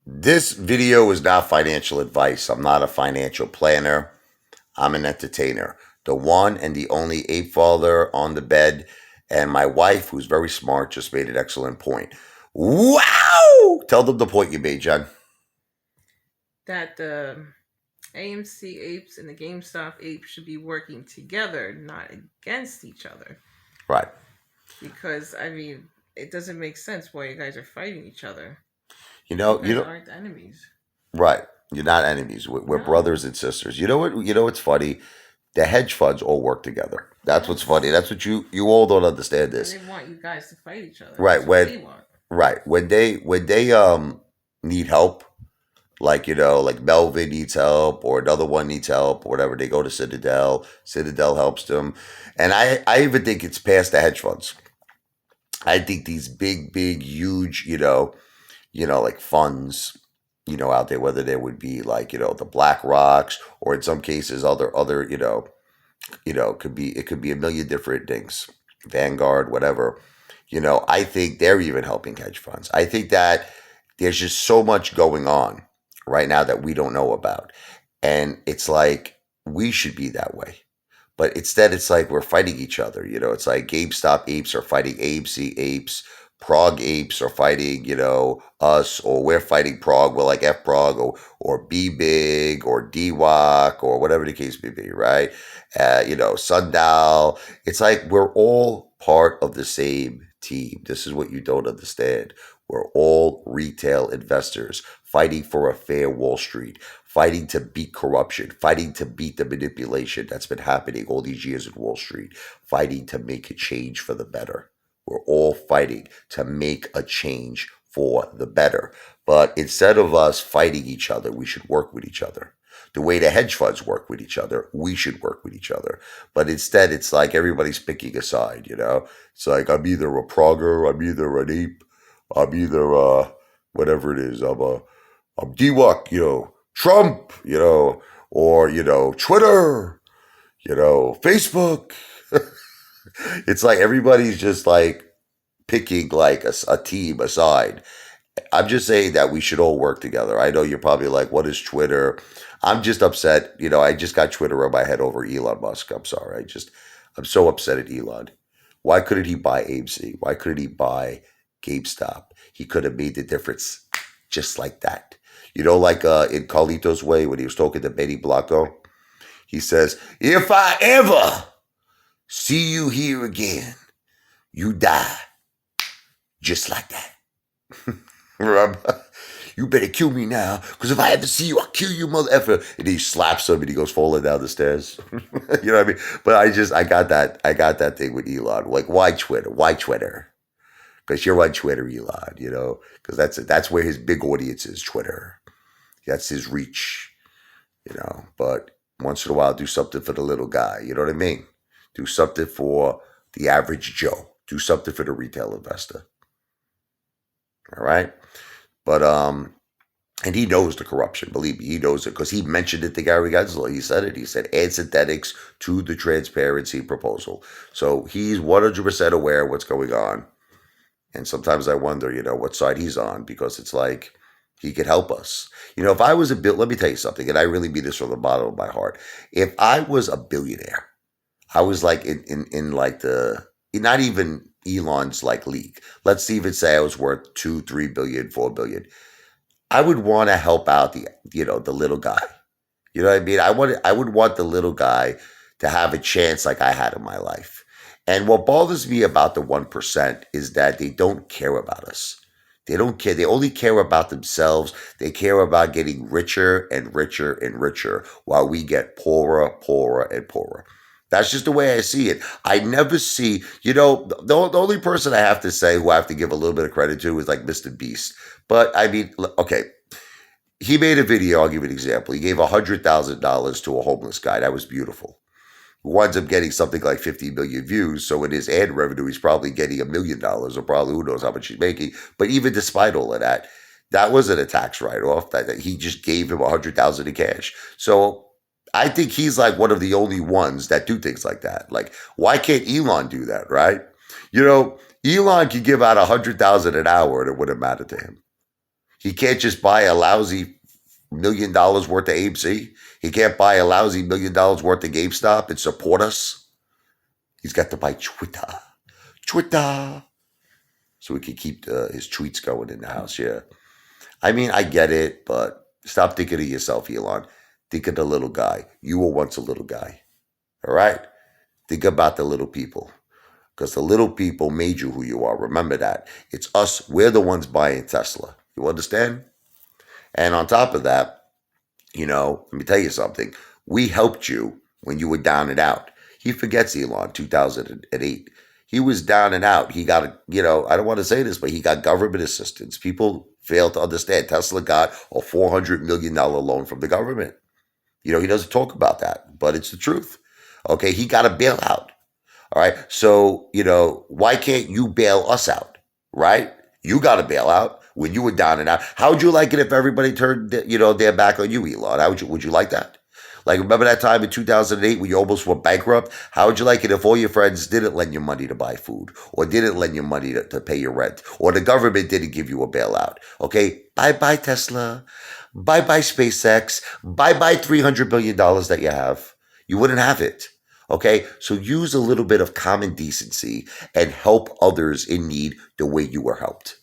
This video is not financial advice. I'm not a financial planner. I'm an entertainer. The one and the only ape father on the bed, and my wife, who's very smart, just made an excellent point. Wow! Tell them the point you made, John. That the AMC apes and the GameStop apes should be working together, not against each other. Right. Because it doesn't make sense why you guys are fighting each other. You You know, you guys know, aren't enemies. right. You're not enemies. We're No. brothers and sisters. You know what? You know what's funny? The hedge funds all work together. That's what's funny. Yes. That's what you all don't understand And this. they want you guys to fight each other. Right. That's what When they want. right. When they need help, like like Melvin needs help or another one needs help or whatever, they go to Citadel helps them. And I even think it's past the hedge funds. I think these big huge like funds out there, whether they would be like the Black Rocks or in some cases other it could be a million different things, Vanguard, whatever. I think they're even helping hedge funds. I think that there's just so much going on right now that we don't know about. And it's like we should be that way. But instead, it's like we're fighting each other. It's like GameStop apes are fighting AMC apes. Prague apes are fighting, us, or we're fighting Prague. We're like F Prague or B Big or DWAC or whatever the case may be, right? Sundial. It's like we're all part of the same team. This is what you don't understand. We're all retail investors fighting for a fair Wall Street, fighting to beat corruption, fighting to beat the manipulation that's been happening all these years at Wall Street, fighting to make a change for the better. We're all fighting to make a change for the better. But instead of us fighting each other, we should work with each other. The way the hedge funds work with each other, we should work with each other. But instead, it's like everybody's picking a side. It's like I'm either a progger, I'm either an ape, I'm either whatever it is. I'm DWAC, Trump, or Twitter, Facebook. It's like everybody's just like picking like a team aside. I'm just saying that we should all work together. I know you're probably like, what is Twitter? I'm just upset. I just got Twitter on my head over Elon Musk. I'm sorry. I'm so upset at Elon. Why couldn't he buy AMC? Why couldn't he buy GameStop? He could have made the difference just like that. Like in Carlito's Way when he was talking to Benny Blanco, he says, if I ever see you here again, you die just like that. Remember? You better kill me now, because if I ever see you, I'll kill you, mother effer. And he slaps him and he goes falling down the stairs. You know what I mean? But I got that thing with Elon. Like, why Twitter? Why Twitter? Because you're on Twitter, Elon, because that's where his big audience is, Twitter. That's his reach. But once in a while, do something for the little guy. You know what I mean? Do something for the average Joe. Do something for the retail investor. All right. But and he knows the corruption. Believe me, he knows it because he mentioned it to Gary Gensler. He said it. He said add synthetics to the transparency proposal. So he's 100% aware of what's going on. And sometimes I wonder, what side he's on, because it's like he could help us. If I was let me tell you something, and I really mean this from the bottom of my heart. If I was a billionaire, I was like in like not even Elon's like league. Let's even say I was worth 2, 3 billion, 4 billion. I would want to help out the little guy. You know what I mean? I would want the little guy to have a chance like I had in my life. And what bothers me about the 1% is that they don't care about us. They don't care. They only care about themselves. They care about getting richer and richer and richer while we get poorer, poorer, and poorer. That's just the way I see it. I never see, the only person I have to say who I have to give a little bit of credit to is like Mr. Beast. But I mean, okay, he made a video. I'll give you an example. He gave $100,000 to a homeless guy. That was beautiful. Who winds up getting something like 50 million views. So in his ad revenue, he's probably getting $1 million, or probably who knows how much he's making. But even despite all of that, that wasn't a tax write-off. That he just gave him 100,000 in cash. So I think he's like one of the only ones that do things like that. Like, why can't Elon do that, right? Elon could give out 100,000 an hour and it wouldn't matter to him. He can't just buy a lousy $1 million worth of AMC. He can't buy a lousy $1 million worth of GameStop and support us. He's got to buy Twitter. Twitter. So we can keep his tweets going in the house. Yeah. I mean, I get it, but stop thinking of yourself, Elon. Think of the little guy. You were once a little guy. All right? Think about the little people. Because the little people made you who you are. Remember that. It's us. We're the ones buying Tesla. You understand? And on top of that, let me tell you something. We helped you when you were down and out. He forgets Elon, 2008. He was down and out. He got, I don't want to say this, but he got government assistance. People fail to understand. Tesla got a $400 million loan from the government. He doesn't talk about that, but it's the truth. Okay, he got a bailout. All right. So, why can't you bail us out? Right? You got a bailout when you were down and out. How would you like it if everybody turned, their back on you, Elon? Would you like that? Like, remember that time in 2008 when you almost went bankrupt? How would you like it if all your friends didn't lend you money to buy food or didn't lend you money to pay your rent or the government didn't give you a bailout? Okay. Bye-bye, Tesla. Bye-bye, SpaceX. Bye-bye, $300 billion that you have. You wouldn't have it. Okay, so use a little bit of common decency and help others in need the way you were helped.